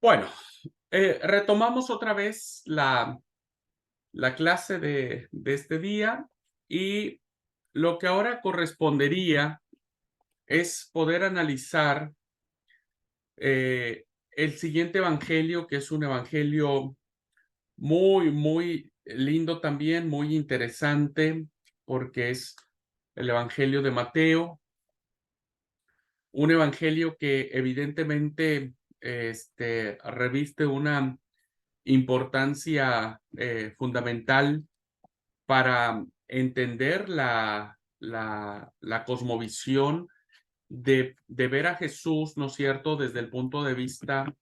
Bueno, retomamos otra vez la clase de este día y lo que ahora correspondería es poder analizar el siguiente evangelio, que es un evangelio muy lindo también, muy interesante, porque es el evangelio de Mateo, un evangelio que evidentemente reviste una importancia fundamental para entender la cosmovisión de ver a Jesús, ¿no es cierto?, desde el punto de vista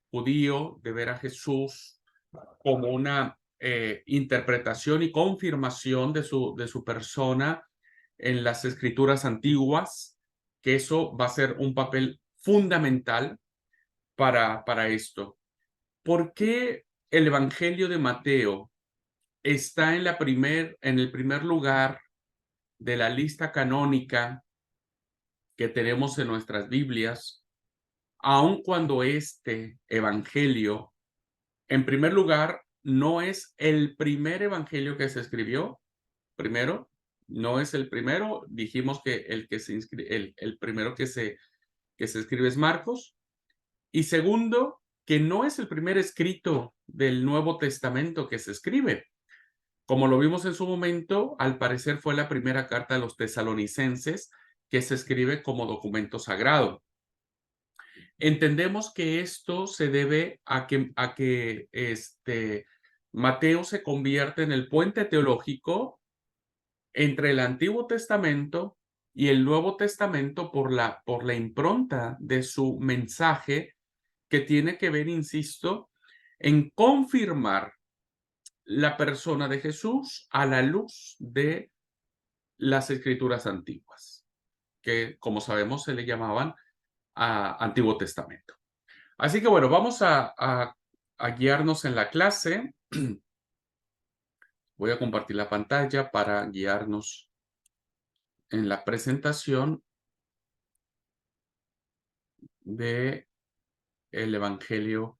judío, de ver a Jesús como una interpretación y confirmación de su persona en las escrituras antiguas, que eso va a ser un papel fundamental para esto. ¿Por qué el Evangelio de Mateo está en el primer lugar de la lista canónica que tenemos en nuestras Biblias, aun cuando este evangelio, en primer lugar, no es el primer evangelio que se escribió? Primero, no es el primero. Dijimos que el primero que se escribe es Marcos. Y segundo, que no es el primer escrito del Nuevo Testamento que se escribe. Como lo vimos en su momento, al parecer fue la primera carta a los tesalonicenses que se escribe como documento sagrado. Entendemos que esto se debe a que Mateo se convierte en el puente teológico entre el Antiguo Testamento y el Nuevo Testamento por la impronta de su mensaje, que tiene que ver, insisto, en confirmar la persona de Jesús a la luz de las escrituras antiguas, que como sabemos se le llamaban Antiguo Testamento. Así que bueno, vamos a guiarnos en la clase. Voy a compartir la pantalla para guiarnos en la presentación de el Evangelio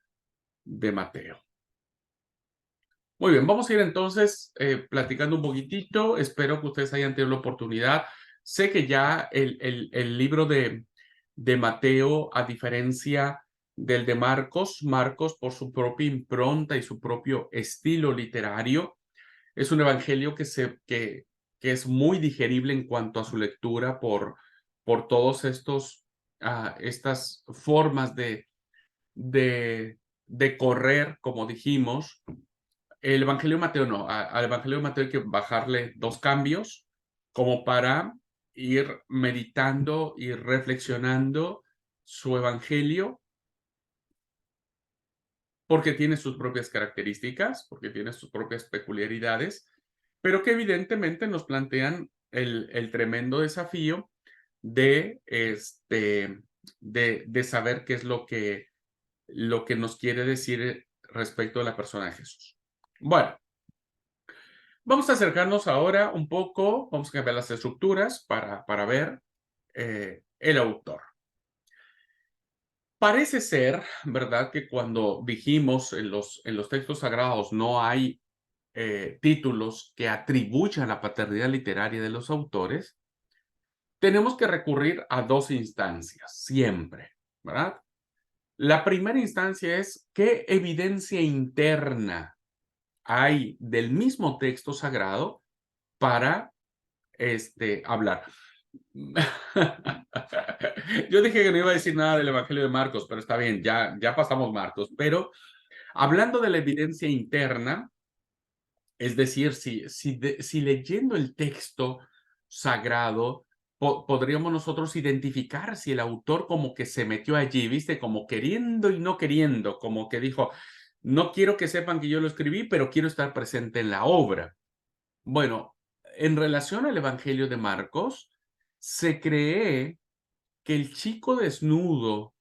de Mateo. Muy bien, vamos a ir entonces platicando un poquitito. Espero que ustedes hayan tenido la oportunidad. Sé que ya el libro de Mateo, a diferencia del de Marcos, Marcos por su propia impronta y su propio estilo literario, es un evangelio que es muy digerible en cuanto a su lectura por todos estas formas de correr, como dijimos. El Evangelio de Mateo no, al Evangelio de Mateo hay que bajarle 2 cambios, como para ir meditando y reflexionando su evangelio, porque tiene sus propias características, porque tiene sus propias peculiaridades, pero que evidentemente nos plantean el tremendo desafío de, de saber qué es lo que nos quiere decir respecto a la persona de Jesús. Bueno, vamos a acercarnos ahora un poco, vamos a cambiar las estructuras para ver el autor. Parece ser, ¿verdad?, que cuando dijimos en los textos sagrados no hay títulos que atribuyan la paternidad literaria de los autores, tenemos que recurrir a dos instancias, siempre, ¿verdad? La primera instancia es qué evidencia interna hay del mismo texto sagrado para hablar. Yo dije que no iba a decir nada del Evangelio de Marcos, pero está bien, ya pasamos Marcos. Pero hablando de la evidencia interna, es decir, si leyendo el texto sagrado podríamos nosotros identificar si el autor como que se metió allí, ¿viste? Como queriendo y no queriendo, como que dijo, no quiero que sepan que yo lo escribí, pero quiero estar presente en la obra. Bueno, en relación al Evangelio de Marcos, se cree que el chico desnudo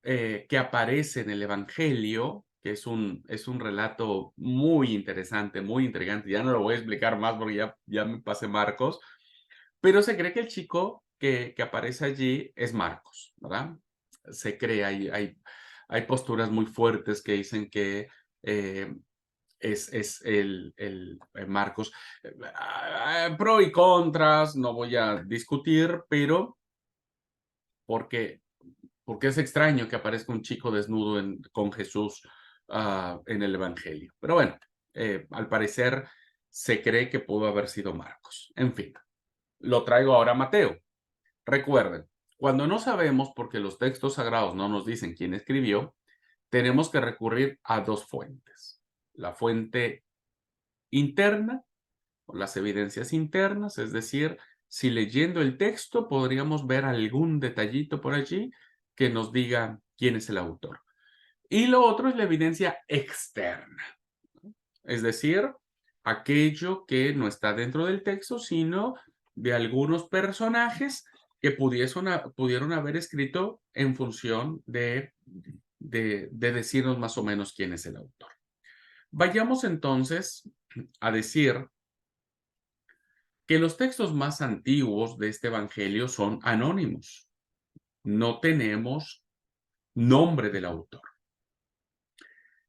que aparece en el Evangelio, que es un relato muy interesante, muy intrigante, ya no lo voy a explicar más porque ya me pasé Marcos, pero se cree que el chico que aparece allí es Marcos, ¿verdad? Se cree, hay posturas muy fuertes que dicen que es Marcos. Pro y contras, no voy a discutir, pero porque, porque es extraño que aparezca un chico desnudo con Jesús en el Evangelio. Pero bueno, al parecer se cree que pudo haber sido Marcos. En fin, lo traigo ahora a Mateo. Recuerden, cuando no sabemos porque los textos sagrados no nos dicen quién escribió, tenemos que recurrir a dos fuentes. La fuente interna o las evidencias internas, es decir, si leyendo el texto podríamos ver algún detallito por allí que nos diga quién es el autor. Y lo otro es la evidencia externa, es decir, aquello que no está dentro del texto, sino de algunos personajes que pudieron haber escrito en función de decirnos más o menos quién es el autor. Vayamos entonces a decir que los textos más antiguos de este evangelio son anónimos. No tenemos nombre del autor.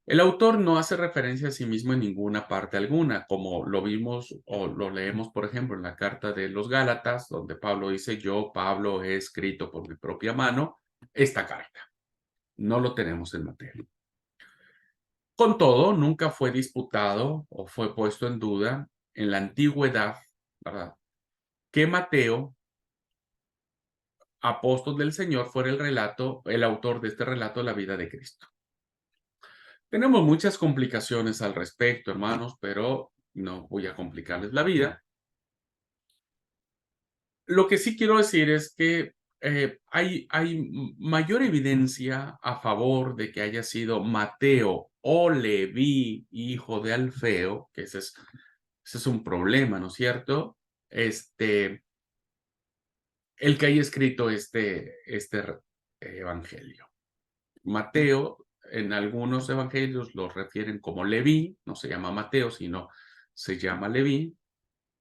El autor no hace referencia a sí mismo en ninguna parte alguna, como lo vimos o lo leemos, por ejemplo, en la carta de los Gálatas, donde Pablo dice, yo, Pablo, he escrito por mi propia mano esta carta. No lo tenemos en Mateo. Con todo, nunca fue disputado o fue puesto en duda en la antigüedad, ¿verdad?, que Mateo, apóstol del Señor, fuera el autor de este relato de la vida de Cristo. Tenemos muchas complicaciones al respecto, hermanos, pero no voy a complicarles la vida. Lo que sí quiero decir es que hay mayor evidencia a favor de que haya sido Mateo o Leví, hijo de Alfeo, que ese es un problema, ¿no es cierto? El que haya escrito este evangelio. Mateo, en algunos evangelios lo refieren como Leví, no se llama Mateo, sino se llama Leví,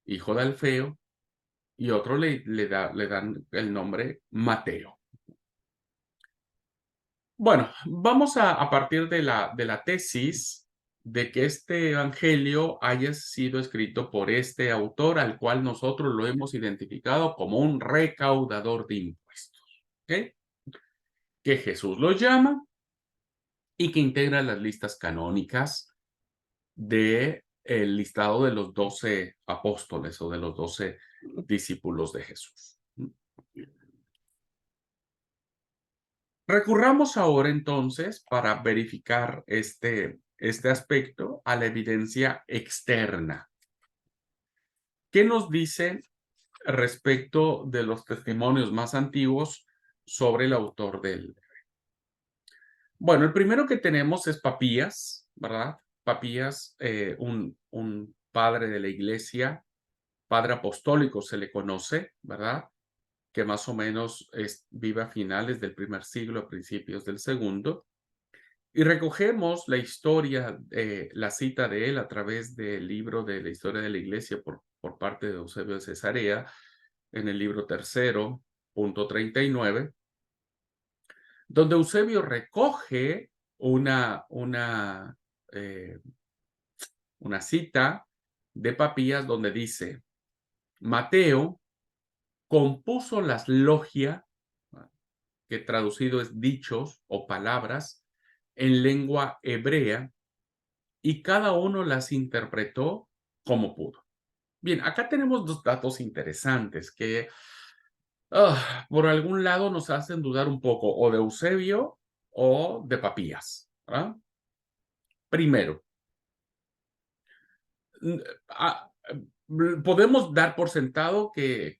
hijo de Alfeo, y otro le dan el nombre Mateo. Bueno, vamos a partir de la tesis de que este evangelio haya sido escrito por este autor al cual nosotros lo hemos identificado como un recaudador de impuestos, ¿ok? Que Jesús lo llama y que integra las listas canónicas de el listado de los 12 apóstoles o de los 12 discípulos de Jesús. Recurramos ahora entonces para verificar este aspecto a la evidencia externa. ¿Qué nos dice respecto de los testimonios más antiguos sobre el autor del? Bueno, el primero que tenemos es Papías, ¿verdad? Papías, un padre de la iglesia, padre apostólico se le conoce, ¿verdad? Que más o menos vive a finales del primer siglo, a principios del segundo. Y recogemos la historia, la cita de él a través del libro de la historia de la iglesia por parte de Eusebio de Cesarea, en el libro tercero, punto 39, donde Eusebio recoge eh, una cita de Papías donde dice, Mateo compuso las logia, que traducido es dichos o palabras, en lengua hebrea, y cada uno las interpretó como pudo. Bien, acá tenemos dos datos interesantes que por algún lado nos hacen dudar un poco o de Eusebio o de Papías, ¿verdad? Primero, podemos dar por sentado que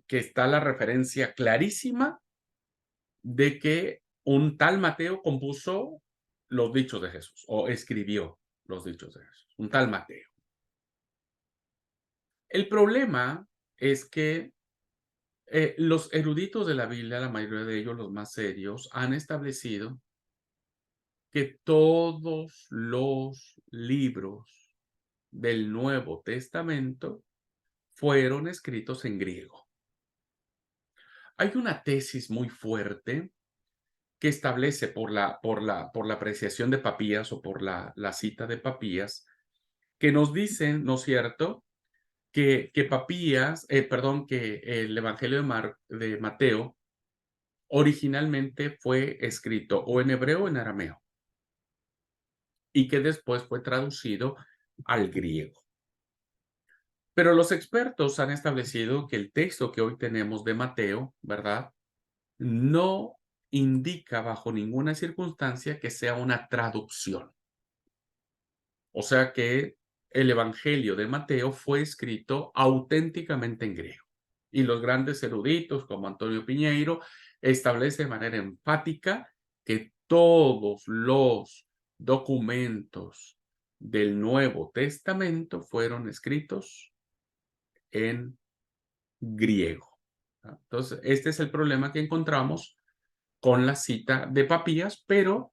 está la referencia clarísima de que un tal Mateo compuso los dichos de Jesús o escribió los dichos de Jesús, un tal Mateo. El problema es que los eruditos de la Biblia, la mayoría de ellos, los más serios, han establecido que todos los libros del Nuevo Testamento fueron escritos en griego. Hay una tesis muy fuerte que establece por la apreciación de Papías o por la cita de Papías, que nos dicen, ¿no es cierto?, que Papías, perdón, que el Evangelio de Mateo originalmente fue escrito o en hebreo o en arameo y que después fue traducido al griego. Pero los expertos han establecido que el texto que hoy tenemos de Mateo, ¿verdad?, no indica bajo ninguna circunstancia que sea una traducción. O sea que el Evangelio de Mateo fue escrito auténticamente en griego. Y los grandes eruditos como Antonio Piñeiro establecen de manera enfática que todos los documentos del Nuevo Testamento fueron escritos en griego. Entonces, este es el problema que encontramos con la cita de Papías, pero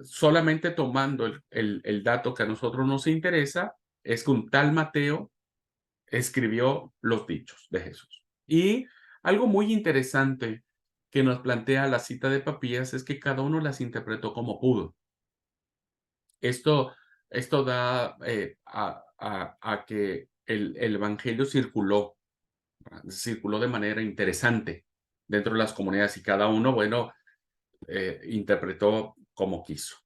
solamente tomando el dato que a nosotros nos interesa, es que un tal Mateo escribió los dichos de Jesús. Y algo muy interesante que nos plantea la cita de Papías es que cada uno las interpretó como pudo. Esto, esto da a que el Evangelio circuló de manera interesante dentro de las comunidades y cada uno, bueno, interpretó como quiso.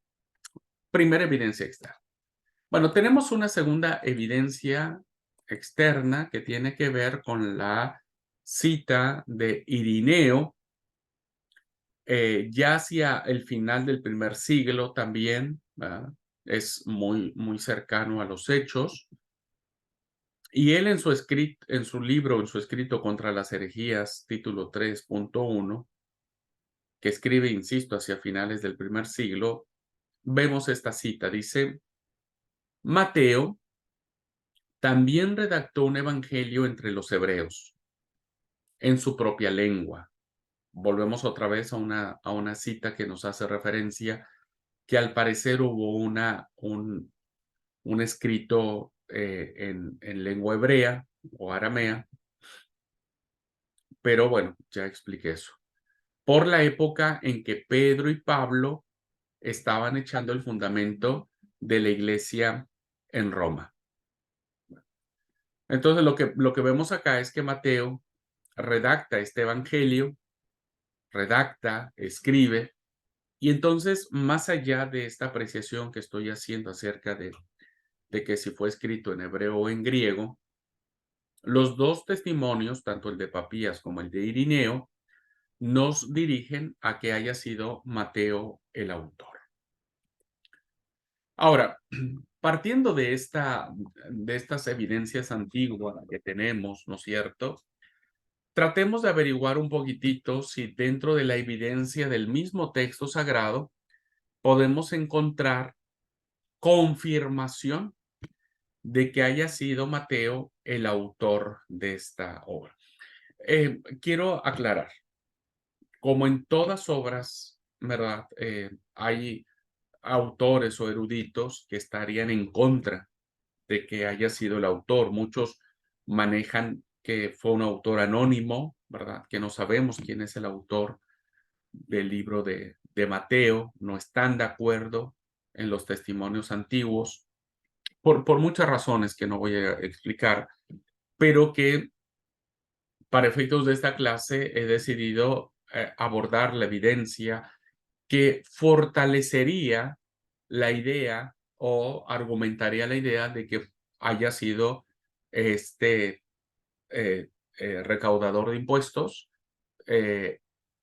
Primera evidencia externa. Bueno, tenemos una segunda evidencia externa que tiene que ver con la cita de Irineo, ya hacia el final del primer siglo también, ¿verdad? Es muy cercano a los hechos. Y él en su libro, en su escrito contra las herejías, título 3.1, que escribe, insisto, hacia finales del primer siglo, vemos esta cita. Dice, Mateo también redactó un evangelio entre los hebreos, en su propia lengua. Volvemos otra vez a una cita que nos hace referencia que al parecer hubo un escrito en lengua hebrea o aramea, pero bueno, ya expliqué eso. Por la época en que Pedro y Pablo estaban echando el fundamento de la iglesia en Roma. Entonces, lo que vemos acá es que Mateo redacta este evangelio, redacta, escribe, y entonces, más allá de esta apreciación que estoy haciendo acerca de que si fue escrito en hebreo o en griego, los dos testimonios, tanto el de Papías como el de Irineo, nos dirigen a que haya sido Mateo el autor. Ahora, partiendo de estas evidencias antiguas que tenemos, ¿no es cierto? Tratemos de averiguar un poquitito si dentro de la evidencia del mismo texto sagrado podemos encontrar confirmación de que haya sido Mateo el autor de esta obra. Quiero aclarar, como en todas obras, ¿verdad? Hay autores o eruditos que estarían en contra de que haya sido el autor. Muchos manejan que fue un autor anónimo, ¿verdad? Que no sabemos quién es el autor del libro de Mateo, no están de acuerdo en los testimonios antiguos, por muchas razones que no voy a explicar, pero que para efectos de esta clase he decidido abordar la evidencia que fortalecería la idea o argumentaría la idea de que haya sido este recaudador de impuestos eh,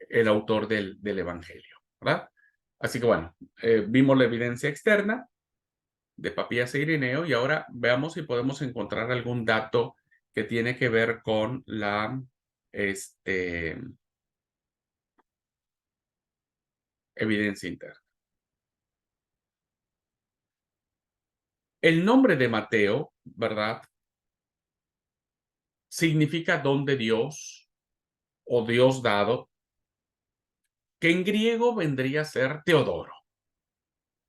el autor del Evangelio, ¿verdad? Así que bueno, vimos la evidencia externa de Papías e Irineo y ahora veamos si podemos encontrar algún dato que tiene que ver con la evidencia interna. El nombre de Mateo, ¿verdad? Significa don de Dios o Dios dado, que en griego vendría a ser Teodoro.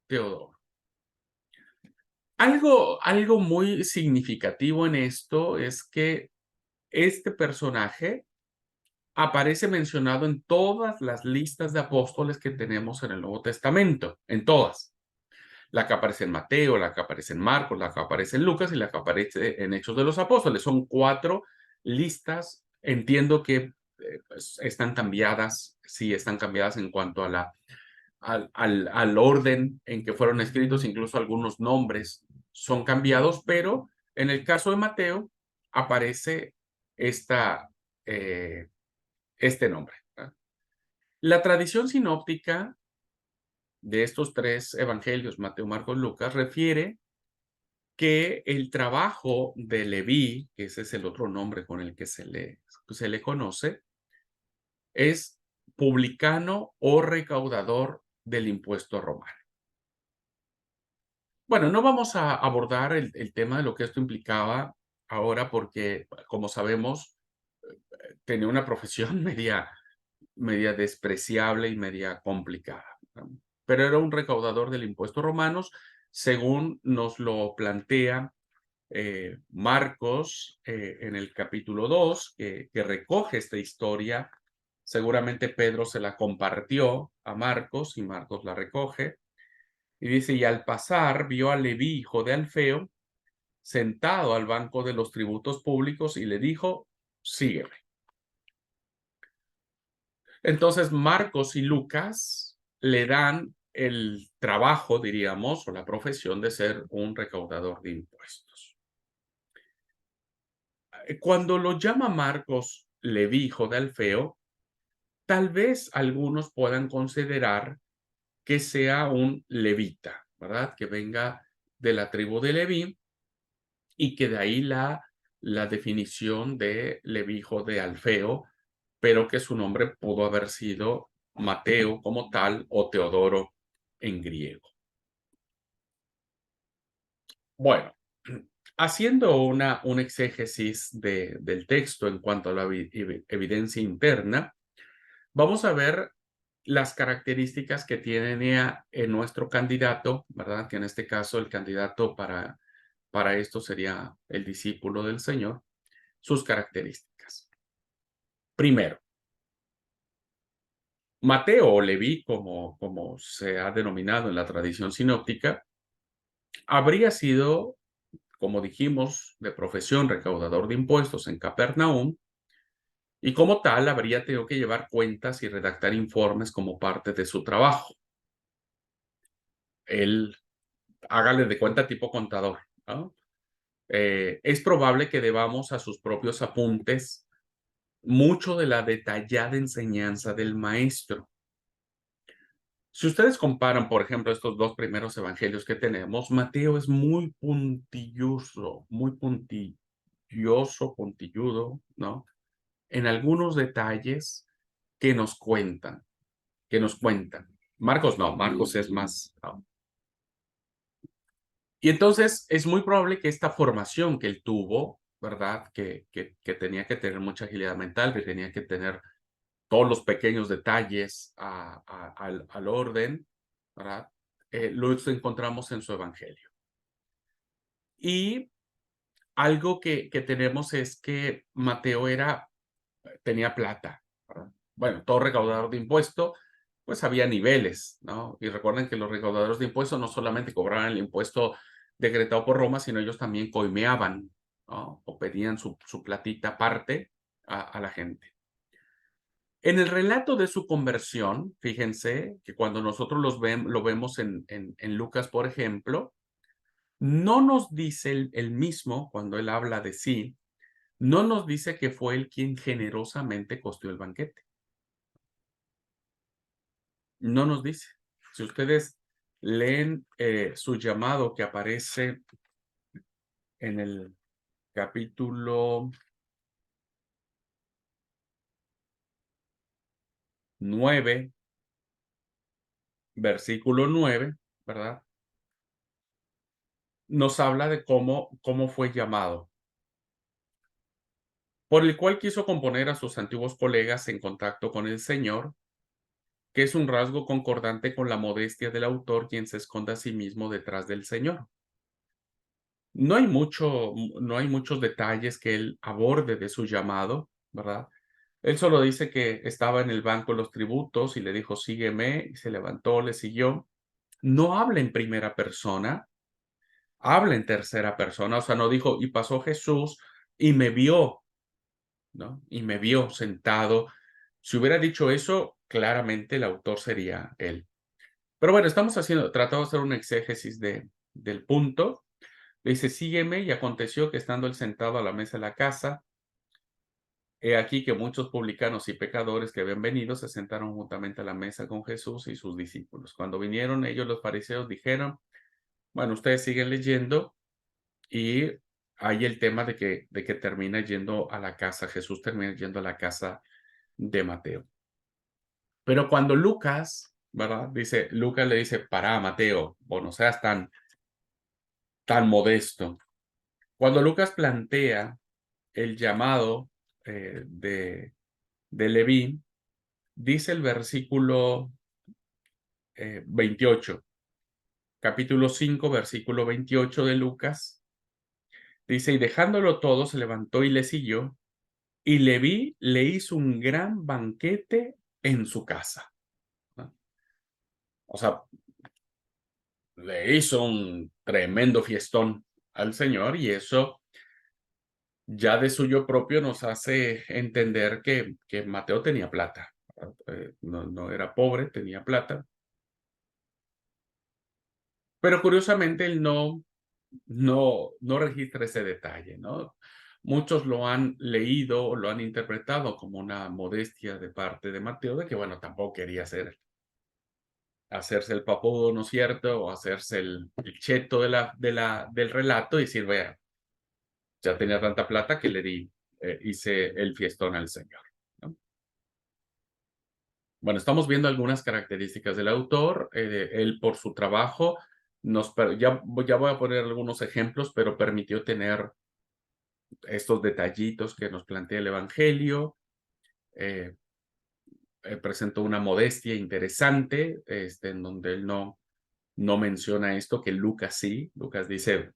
Teodoro. Algo muy significativo en esto es que este personaje aparece mencionado en todas las listas de apóstoles que tenemos en el Nuevo Testamento, en todas. La que aparece en Mateo, la que aparece en Marcos, la que aparece en Lucas y la que aparece en Hechos de los Apóstoles. Son 4 listas. Entiendo que pues, están cambiadas, sí, están cambiadas en cuanto a al orden en que fueron escritos, incluso algunos nombres son cambiados, pero en el caso de Mateo aparece esta, eh, este nombre, ¿verdad? La tradición sinóptica de estos 3 evangelios, Mateo, Marcos, Lucas, refiere que el trabajo de Leví, que ese es el otro nombre con el que se le conoce, es publicano o recaudador del impuesto romano. Bueno, no vamos a abordar el tema de lo que esto implicaba ahora porque, como sabemos, tenía una profesión media despreciable y media complicada, ¿no? Pero era un recaudador del impuesto romanos, según nos lo plantea Marcos en el capítulo 2, que recoge esta historia. Seguramente Pedro se la compartió a Marcos y Marcos la recoge. Y dice, y al pasar vio a Leví, hijo de Alfeo, sentado al banco de los tributos públicos y le dijo, sígueme. Entonces Marcos y Lucas le dan el trabajo, diríamos, o la profesión de ser un recaudador de impuestos. Cuando lo llama Marcos Leví, hijo de Alfeo, tal vez algunos puedan considerar que sea un levita, ¿verdad? Que venga de la tribu de Leví y que de ahí la definición de Leví, hijo de Alfeo, pero que su nombre pudo haber sido Mateo como tal o Teodoro en griego. Bueno, haciendo un exégesis del texto en cuanto a la evidencia interna, vamos a ver las características que tiene en nuestro candidato, ¿verdad? Que en este caso el candidato para esto sería el discípulo del Señor, sus características. Primero, Mateo o Leví, como se ha denominado en la tradición sinóptica, habría sido, como dijimos, de profesión recaudador de impuestos en Capernaum, y como tal habría tenido que llevar cuentas y redactar informes como parte de su trabajo. Él, hágale de cuenta tipo contador, ¿no? Es probable que debamos a sus propios apuntes mucho de la detallada enseñanza del maestro. Si ustedes comparan, por ejemplo, estos 2 primeros evangelios que tenemos, Mateo es muy puntilloso, muy puntilludo, ¿no? En algunos detalles que nos cuentan, Marcos no, Marcos es más, ¿no? Y entonces es muy probable que esta formación que él tuvo, ¿verdad? Que tenía que tener mucha agilidad mental, que tenía que tener todos los pequeños detalles al orden, ¿verdad? Lo encontramos en su evangelio. Y algo que tenemos es que Mateo tenía plata, ¿verdad? Bueno, todo recaudador de impuesto, pues había niveles, ¿no? Y recuerden que los recaudadores de impuestos no solamente cobraban el impuesto decretado por Roma, sino ellos también coimeaban, ¿no? O pedían su platita aparte a la gente. En el relato de su conversión, fíjense que cuando nosotros lo vemos en Lucas, por ejemplo, no nos dice el mismo, cuando él habla de sí, no nos dice que fue él quien generosamente costeó el banquete. No nos dice. Si ustedes leen su llamado que aparece en el capítulo 9, versículo 9, ¿verdad? Nos habla de cómo fue llamado, por el cual quiso componer a sus antiguos colegas en contacto con el Señor, que es un rasgo concordante con la modestia del autor, quien se esconde a sí mismo detrás del Señor. No hay muchos detalles que él aborde de su llamado, ¿verdad? Él solo dice que estaba en el banco de los tributos y le dijo, sígueme, y se levantó, le siguió. No habla en primera persona, habla en tercera persona, o sea, no dijo, y pasó Jesús y me vio, ¿no? Y me vio sentado. Si hubiera dicho eso, claramente el autor sería él. Pero bueno, estamos tratando de hacer un exégesis del punto. Dice, sígueme, y aconteció que estando él sentado a la mesa de la casa, he aquí que muchos publicanos y pecadores que habían venido se sentaron juntamente a la mesa con Jesús y sus discípulos. Cuando vinieron ellos, los fariseos, dijeron, bueno, ustedes siguen leyendo y hay el tema de que termina yendo a la casa, Jesús termina yendo a la casa de Mateo. Pero cuando Lucas, ¿verdad? Dice, Lucas le dice, para Mateo, o no seas tan modesto. Cuando Lucas plantea el llamado de Leví, dice el versículo 28, capítulo 5, versículo 28 de Lucas, dice, y dejándolo todo, se levantó y le siguió, y Leví le hizo un gran banquete en su casa, ¿no? O sea, le hizo un tremendo fiestón al Señor, y eso ya de suyo propio nos hace entender que Mateo tenía plata. No era pobre, tenía plata. Pero curiosamente él no registra ese detalle, ¿no? Muchos lo han leído o lo han interpretado como una modestia de parte de Mateo, de que, bueno, tampoco quería hacerse el papudo, ¿no es cierto? O hacerse el cheto del relato y decir, vea, ya tenía tanta plata que hice el fiestón al Señor, ¿no? Bueno, estamos viendo algunas características del autor. Él, por su trabajo, ya voy a poner algunos ejemplos, pero permitió tener estos detallitos que nos plantea el Evangelio. eh, Presentó una modestia interesante, en donde él no menciona esto, que Lucas sí. Lucas dice,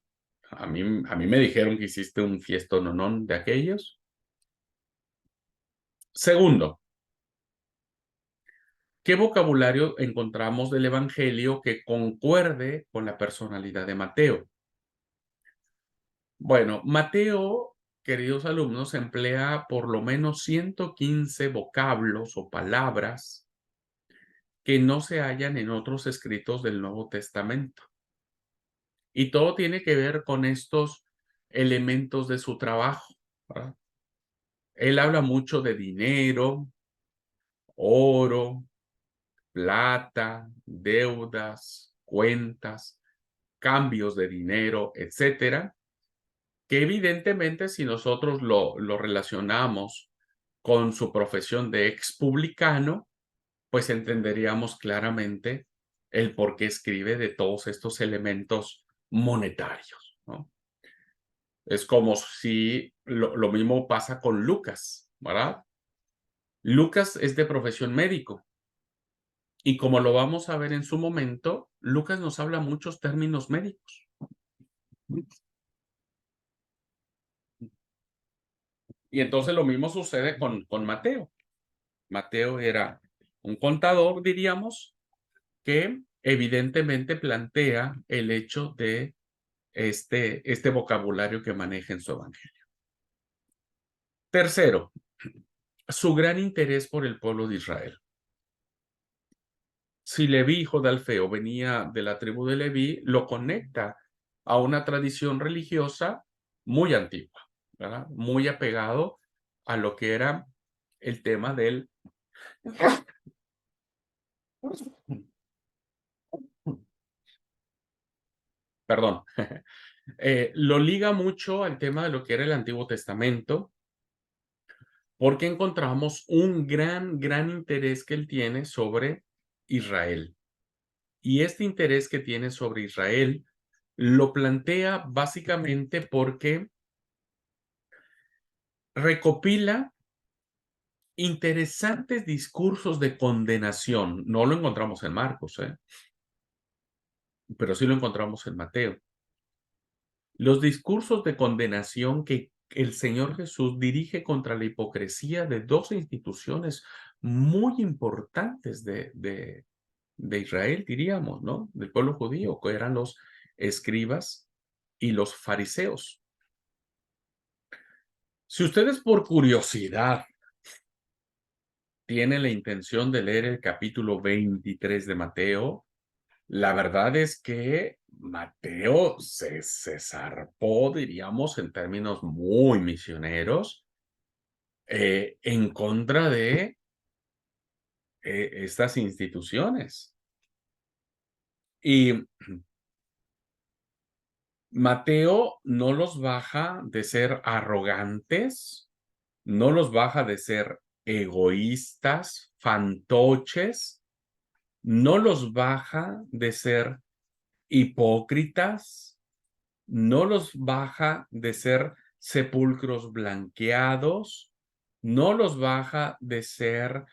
a mí me dijeron que hiciste un fiestononón de aquellos. Segundo, ¿qué vocabulario encontramos del Evangelio que concuerde con la personalidad de Mateo? Bueno, Mateo, queridos alumnos, emplea por lo menos 115 vocablos o palabras que no se hallan en otros escritos del Nuevo Testamento. Y todo tiene que ver con estos elementos de su trabajo, ¿verdad? Él habla mucho de dinero, oro, plata, deudas, cuentas, cambios de dinero, etcétera, que evidentemente si nosotros lo relacionamos con su profesión de expublicano, pues entenderíamos claramente el por qué escribe de todos estos elementos monetarios, ¿no? Es como si lo mismo pasa con Lucas, ¿verdad? Lucas es de profesión médico y como lo vamos a ver en su momento, Lucas nos habla muchos términos médicos. Y entonces lo mismo sucede con Mateo. Mateo era un contador, diríamos, que evidentemente plantea el hecho de este vocabulario que maneja en su evangelio. Tercero, su gran interés por el pueblo de Israel. Si Leví, hijo de Alfeo, venía de la tribu de Leví, lo conecta a una tradición religiosa muy antigua, ¿verdad? Muy apegado a lo que era el tema del... Perdón. Lo liga mucho al tema de lo que era el Antiguo Testamento, porque encontramos un gran interés que él tiene sobre Israel. Y este interés que tiene sobre Israel lo plantea básicamente porque recopila interesantes discursos de condenación. No lo encontramos en Marcos, pero sí lo encontramos en Mateo. Los discursos de condenación que el Señor Jesús dirige contra la hipocresía de dos instituciones muy importantes de Israel, diríamos, ¿no? Del pueblo judío, que eran los escribas y los fariseos. Si ustedes por curiosidad tienen la intención de leer el capítulo 23 de Mateo, la verdad es que Mateo se zarpó, diríamos, en términos muy misioneros, en contra de estas instituciones. Y Mateo no los baja de ser arrogantes, no los baja de ser egoístas, fantoches, no los baja de ser hipócritas, no los baja de ser sepulcros blanqueados, no los baja de ser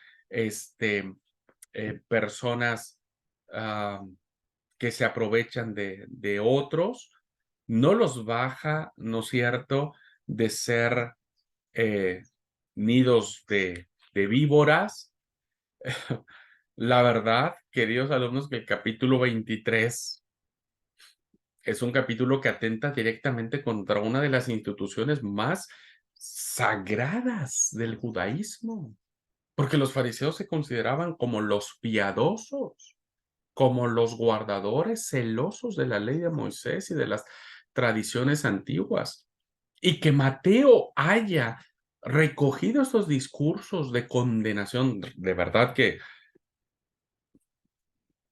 personas que se aprovechan de otros, no los baja, ¿no es cierto?, de ser eh, nidos de víboras. La verdad, queridos alumnos, que el capítulo 23 es un capítulo que atenta directamente contra una de las instituciones más sagradas del judaísmo, porque los fariseos se consideraban como los piadosos, como los guardadores celosos de la ley de Moisés y de las tradiciones antiguas. Y que Mateo haya recogido estos discursos de condenación, de verdad que,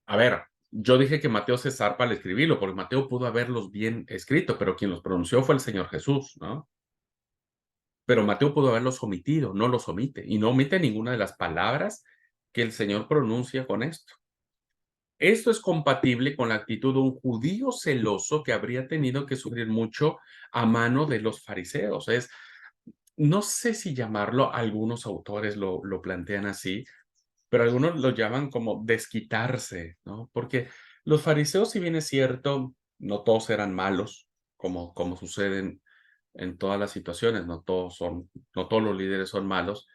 a ver, yo dije que Mateo se zarpa al escribirlo, porque Mateo pudo haberlos bien escrito, pero quien los pronunció fue el Señor Jesús, ¿no? Pero Mateo pudo haberlos omitido, no los omite, y no omite ninguna de las palabras que el Señor pronuncia con esto. Esto es compatible con la actitud de un judío celoso que habría tenido que sufrir mucho a mano de los fariseos. No sé si llamarlo, algunos autores lo plantean así, pero algunos lo llaman como desquitarse, ¿no? Porque los fariseos, si bien es cierto, no todos eran malos, como suceden en todas las situaciones, no todos los líderes son malos,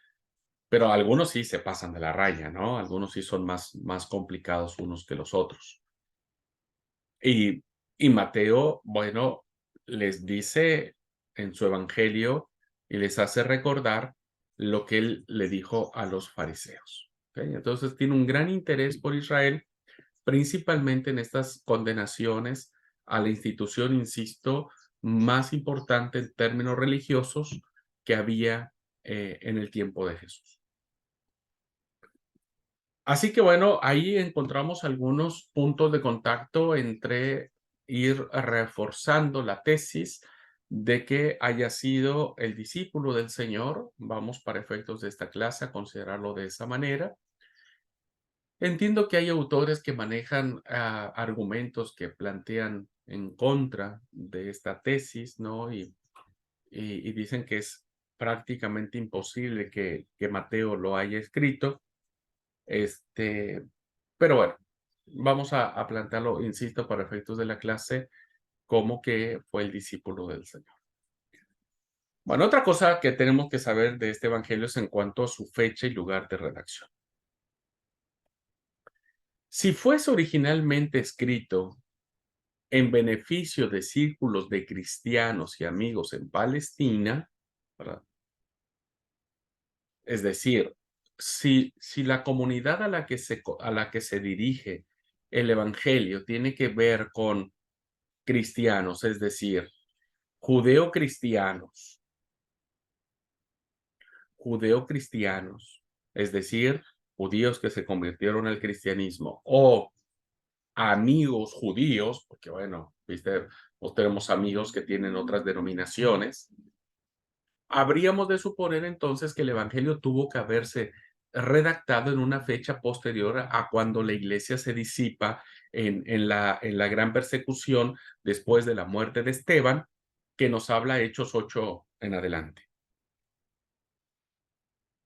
pero algunos sí se pasan de la raya, ¿no? Algunos sí son más complicados unos que los otros. Y, y Mateo, bueno, les dice en su evangelio y les hace recordar lo que él le dijo a los fariseos. ¿Ok? Entonces tiene un gran interés por Israel, principalmente en estas condenaciones a la institución, insisto, más importante en términos religiosos que había en el tiempo de Jesús. Así que bueno, ahí encontramos algunos puntos de contacto entre ir reforzando la tesis de que haya sido el discípulo del Señor. Vamos, para efectos de esta clase, a considerarlo de esa manera. Entiendo que hay autores que manejan argumentos que plantean en contra de esta tesis, ¿no? Y dicen que es prácticamente imposible que Mateo lo haya escrito. Este, pero bueno, vamos a plantearlo, insisto, para efectos de la clase, como que fue el discípulo del Señor. Bueno, otra cosa que tenemos que saber de este evangelio es en cuanto a su fecha y lugar de redacción. Si fuese originalmente escrito en beneficio de círculos de cristianos y amigos en Palestina, ¿verdad? Es decir, si la comunidad a la que se dirige el evangelio tiene que ver con cristianos, es decir, judeocristianos, judeocristianos, es decir, judíos que se convirtieron al cristianismo, o amigos judíos, porque bueno, viste, pues tenemos amigos que tienen otras denominaciones, habríamos de suponer entonces que el evangelio tuvo que haberse redactado en una fecha posterior a cuando la iglesia se disipa en la gran persecución después de la muerte de Esteban, que nos habla Hechos 8 en adelante.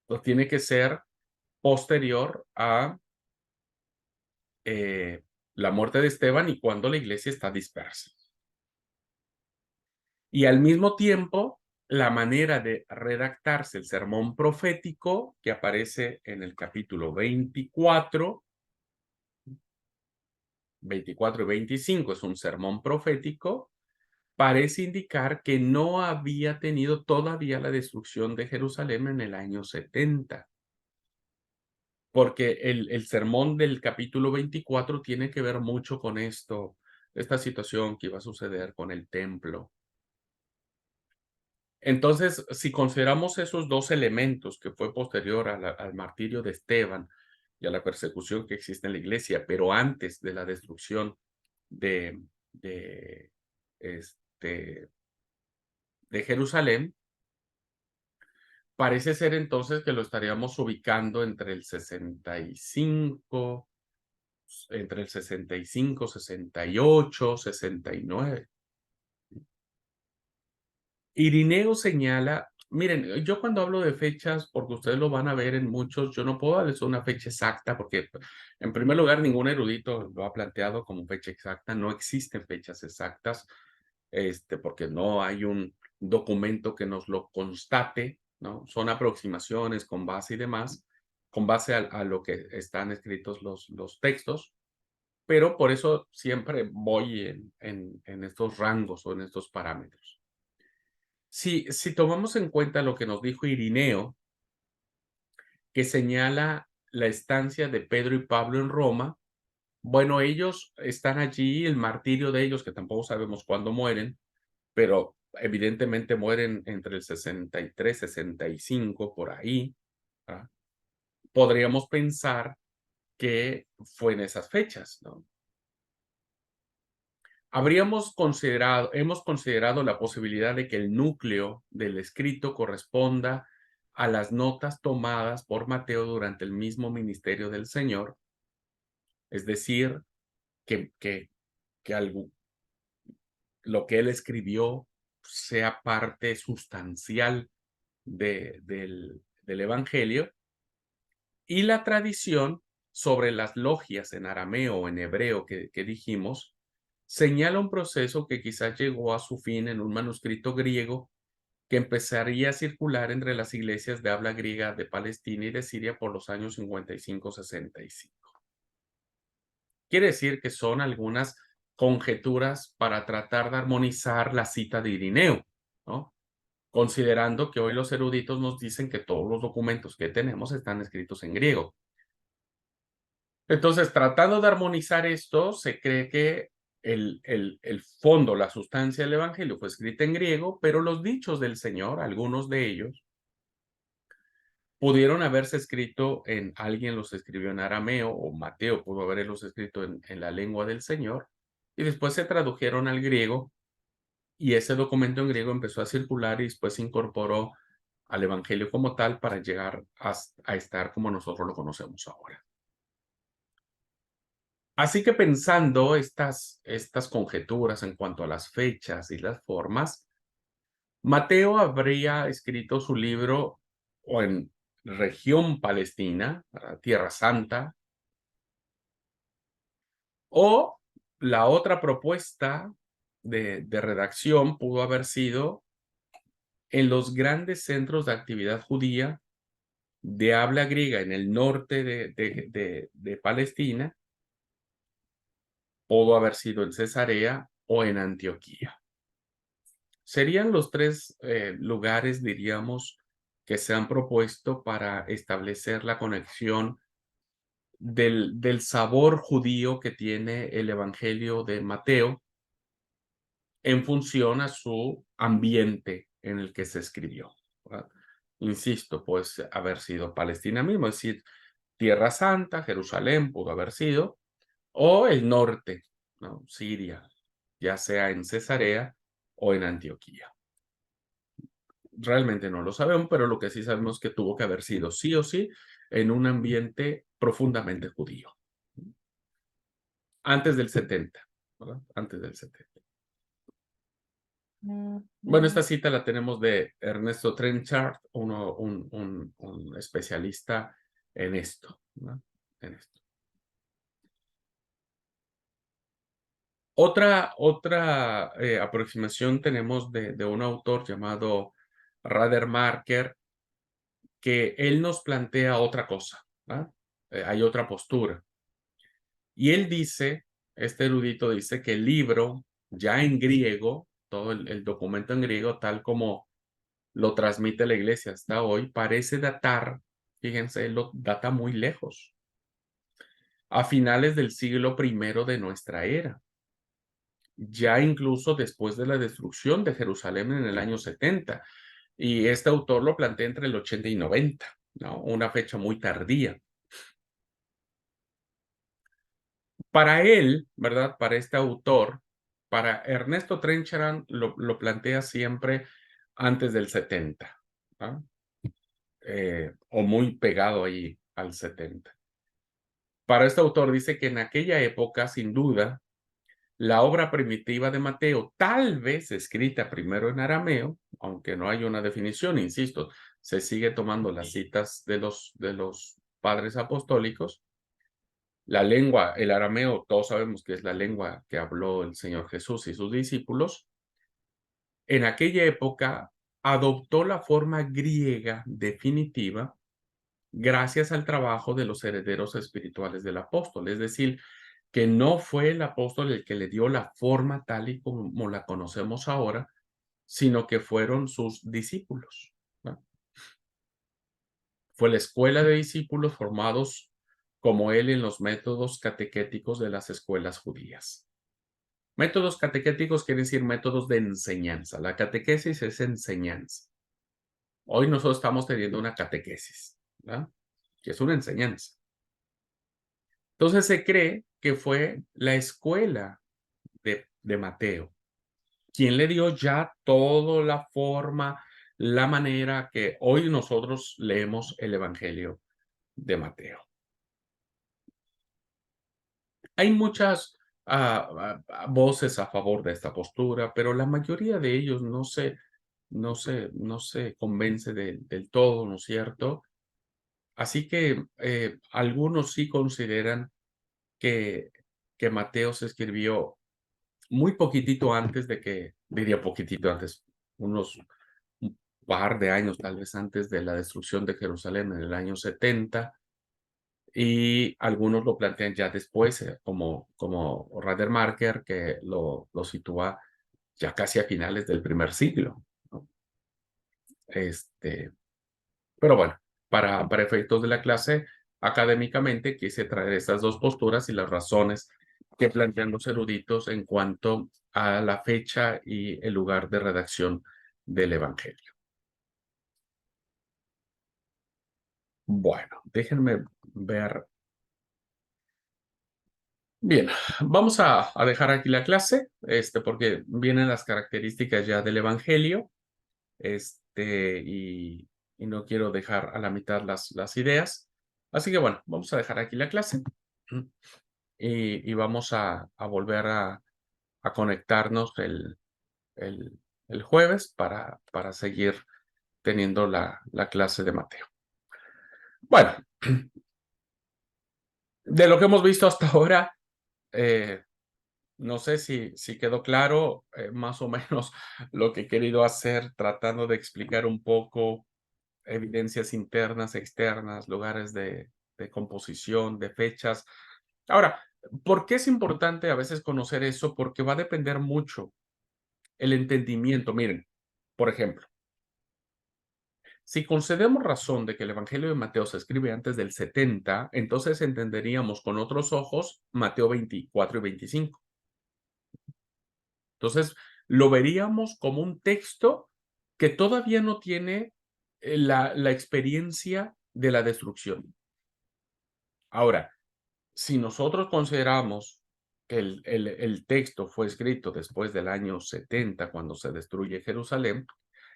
Entonces tiene que ser posterior a la muerte de Esteban y cuando la iglesia está dispersa. Y al mismo tiempo, la manera de redactarse el sermón profético que aparece en el capítulo 24 y 25 es un sermón profético, parece indicar que no había tenido todavía la destrucción de Jerusalén en el año 70, porque el sermón del capítulo 24 tiene que ver mucho con esto, esta situación que iba a suceder con el templo. Entonces, si consideramos esos dos elementos que fue posterior al martirio de Esteban y a la persecución que existe en la iglesia, pero antes de la destrucción de, de, este, de Jerusalén, parece ser entonces que lo estaríamos ubicando entre el 65, 68, 69. Irineo señala, miren, yo cuando hablo de fechas, porque ustedes lo van a ver en muchos, yo no puedo darles una fecha exacta, porque en primer lugar ningún erudito lo ha planteado como fecha exacta, no existen fechas exactas, porque no hay un documento que nos lo constate, ¿no? Son aproximaciones con base y demás, con base a lo que están escritos los textos, pero por eso siempre voy en estos rangos o en estos parámetros. Si tomamos en cuenta lo que nos dijo Irineo, que señala la estancia de Pedro y Pablo en Roma, bueno, ellos están allí, el martirio de ellos, que tampoco sabemos cuándo mueren, pero evidentemente mueren entre el 63, 65, por ahí. ¿Ah? Podríamos pensar que fue en esas fechas, ¿no? Hemos considerado la posibilidad de que el núcleo del escrito corresponda a las notas tomadas por Mateo durante el mismo ministerio del Señor, es decir, que, que, que lo que él escribió sea parte sustancial del Evangelio, y la tradición sobre las logias en arameo o en hebreo que dijimos, señala un proceso que quizás llegó a su fin en un manuscrito griego que empezaría a circular entre las iglesias de habla griega de Palestina y de Siria por los años 55-65. Quiere decir que son algunas conjeturas para tratar de armonizar la cita de Irineo, ¿no? Considerando que hoy los eruditos nos dicen que todos los documentos que tenemos están escritos en griego. Entonces, tratando de armonizar esto, se cree que el fondo, la sustancia del Evangelio fue escrita en griego, pero los dichos del Señor, algunos de ellos, pudieron haberse escrito alguien los escribió en arameo, o Mateo pudo haberlos escrito en la lengua del Señor, y después se tradujeron al griego, y ese documento en griego empezó a circular y después se incorporó al Evangelio como tal para llegar a estar como nosotros lo conocemos ahora. Así que pensando estas conjeturas en cuanto a las fechas y las formas, Mateo habría escrito su libro o en región palestina, Tierra Santa, o la otra propuesta de redacción pudo haber sido en los grandes centros de actividad judía de habla griega en el norte de Palestina, pudo haber sido en Cesarea o en Antioquía. Serían los tres lugares, diríamos, que se han propuesto para establecer la conexión del sabor judío que tiene el Evangelio de Mateo en función a su ambiente en el que se escribió, ¿verdad? Insisto, pues haber sido Palestina mismo, es decir, Tierra Santa, Jerusalén pudo haber sido, o el norte, ¿no? Siria, ya sea en Cesarea o en Antioquía. Realmente no lo sabemos, pero lo que sí sabemos es que tuvo que haber sido sí o sí en un ambiente profundamente judío. Antes del 70, ¿verdad? Antes del 70. Bueno, esta cita la tenemos de Ernesto Trenchard, un especialista en esto, ¿no? En esto. Otra aproximación tenemos de un autor llamado Radermarker, que él nos plantea otra cosa, ¿va? Hay otra postura. Y él dice, este erudito dice que el libro, ya en griego, todo el documento en griego, tal como lo transmite la iglesia hasta hoy, parece datar, fíjense, lo data muy lejos, a finales del siglo I de nuestra era, ya incluso después de la destrucción de Jerusalén en el año 70. Y este autor lo plantea entre el 80 y 90, ¿no? Una fecha muy tardía. Para él, ¿verdad? Para este autor, para Ernesto Trencherán lo plantea siempre antes del 70, ¿no? O muy pegado ahí al 70. Para este autor dice que en aquella época, sin duda, la obra primitiva de Mateo, tal vez escrita primero en arameo, aunque no hay una definición, insisto, se sigue tomando las citas de los padres apostólicos. La lengua, el arameo, todos sabemos que es la lengua que habló el Señor Jesús y sus discípulos. En aquella época adoptó la forma griega definitiva gracias al trabajo de los herederos espirituales del apóstol, es decir, que no fue el apóstol el que le dio la forma tal y como la conocemos ahora, sino que fueron sus discípulos, ¿no? Fue la escuela de discípulos formados como él en los métodos catequéticos de las escuelas judías. Métodos catequéticos quiere decir métodos de enseñanza. La catequesis es enseñanza. Hoy nosotros estamos teniendo una catequesis, ¿verdad? Que es una enseñanza. Entonces se cree que fue la escuela de Mateo quien le dio ya toda la forma, la manera que hoy nosotros leemos el Evangelio de Mateo. Hay muchas voces a favor de esta postura, pero la mayoría de ellos no se convence del todo, ¿no es cierto? Así que algunos sí consideran que, que Mateo se escribió muy poquitito antes de que, diría poquitito antes, un par de años tal vez antes de la destrucción de Jerusalén en el año 70, y algunos lo plantean ya después, como Radermarker, que lo sitúa ya casi a finales del primer siglo, ¿no? Este, pero bueno, para efectos de la clase, académicamente quise traer estas dos posturas y las razones que plantean los eruditos en cuanto a la fecha y el lugar de redacción del Evangelio. Bueno, déjenme ver. Bien, vamos a dejar aquí la clase, porque vienen las características ya del Evangelio, y no quiero dejar a la mitad las ideas. Así que bueno, vamos a dejar aquí la clase y vamos a volver a conectarnos el jueves para seguir teniendo la clase de Mateo. Bueno, de lo que hemos visto hasta ahora, no sé si quedó claro más o menos lo que he querido hacer, tratando de explicar un poco evidencias internas, externas, lugares de composición, de fechas. Ahora, ¿por qué es importante a veces conocer eso? Porque va a depender mucho el entendimiento. Miren, por ejemplo, si concedemos razón de que el Evangelio de Mateo se escribe antes del 70, entonces entenderíamos con otros ojos Mateo 24 y 25. Entonces, lo veríamos como un texto que todavía no tiene la experiencia de la destrucción. Ahora, si nosotros consideramos que el texto fue escrito después del año 70, cuando se destruye Jerusalén,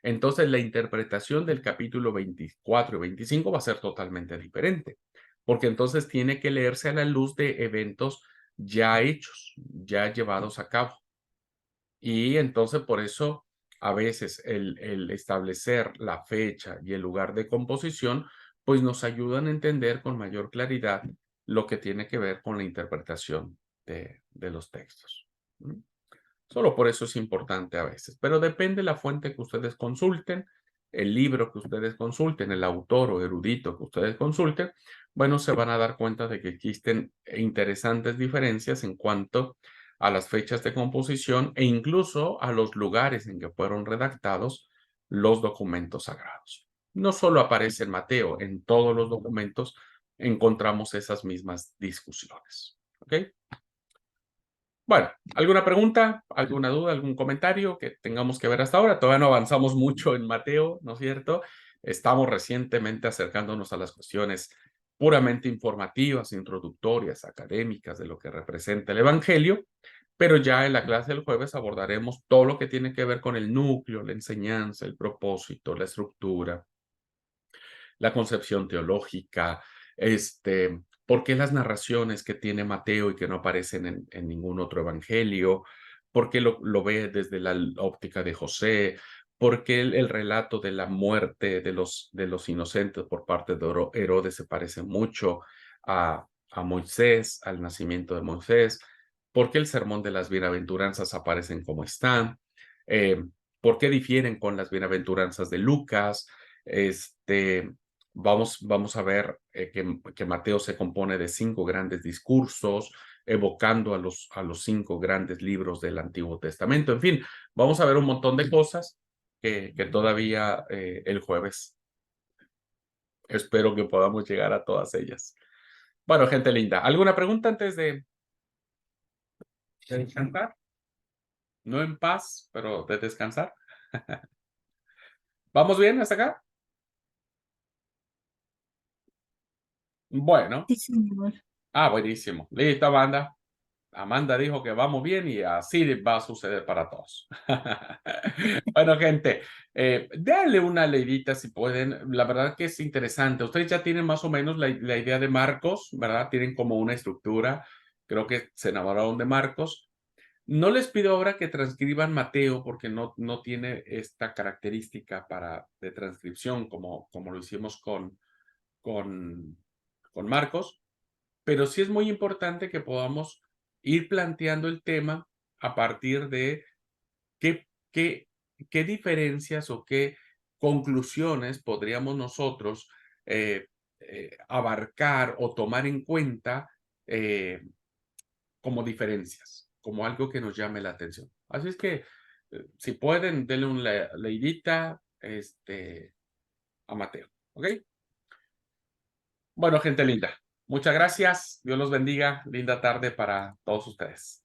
entonces la interpretación del capítulo 24 y 25 va a ser totalmente diferente, porque entonces tiene que leerse a la luz de eventos ya hechos, ya llevados a cabo. Y entonces por eso a veces el establecer la fecha y el lugar de composición, pues nos ayudan a entender con mayor claridad lo que tiene que ver con la interpretación de los textos. Solo por eso es importante a veces, pero depende la fuente que ustedes consulten. el libro que ustedes consulten, el autor o erudito que ustedes consulten, bueno, se van a dar cuenta de que existen interesantes diferencias en cuanto a las fechas de composición e incluso a los lugares en que fueron redactados los documentos sagrados. No solo aparece en Mateo, en todos los documentos encontramos esas mismas discusiones. ¿Ok? Bueno, ¿alguna pregunta, alguna duda, algún comentario que tengamos que ver hasta ahora? Todavía no avanzamos mucho en Mateo, ¿no es cierto? Estamos recientemente acercándonos a las cuestiones puramente informativas, introductorias, académicas de lo que representa el Evangelio, pero ya en la clase del jueves abordaremos todo lo que tiene que ver con el núcleo, la enseñanza, el propósito, la estructura, la concepción teológica, por qué las narraciones que tiene Mateo y que no aparecen en ningún otro evangelio, por qué lo ve desde la óptica de José, por qué el relato de la muerte de los inocentes por parte de Herodes se parece mucho a Moisés, al nacimiento de Moisés, por qué el sermón de las bienaventuranzas aparecen como están, eh, por qué difieren con las bienaventuranzas de Lucas, vamos a ver que Mateo se compone de 5 grandes discursos, evocando a los 5 grandes libros del Antiguo Testamento. En fin, vamos a ver un montón de cosas que todavía el jueves espero que podamos llegar a todas ellas. Bueno, gente linda, ¿alguna pregunta antes de descansar? No en paz, pero de descansar. ¿Vamos bien hasta acá? Bueno, Sí, señor. buenísimo. Listo, banda. Amanda dijo que vamos bien y así va a suceder para todos. Bueno, gente, denle una leidita si pueden. La verdad que es interesante. Ustedes ya tienen más o menos la idea de Marcos, ¿verdad? Tienen como una estructura. Creo que se enamoraron de Marcos. No les pido ahora que transcriban Mateo porque no tiene esta característica de transcripción como lo hicimos con, con Marcos, pero sí es muy importante que podamos ir planteando el tema a partir de qué, qué, qué diferencias o qué conclusiones podríamos nosotros abarcar o tomar en cuenta eh, como diferencias, como algo que nos llame la atención. Así es que, si pueden, denle una leidita a Mateo, ¿ok? Bueno, gente linda, muchas gracias. Dios los bendiga. Linda tarde para todos ustedes.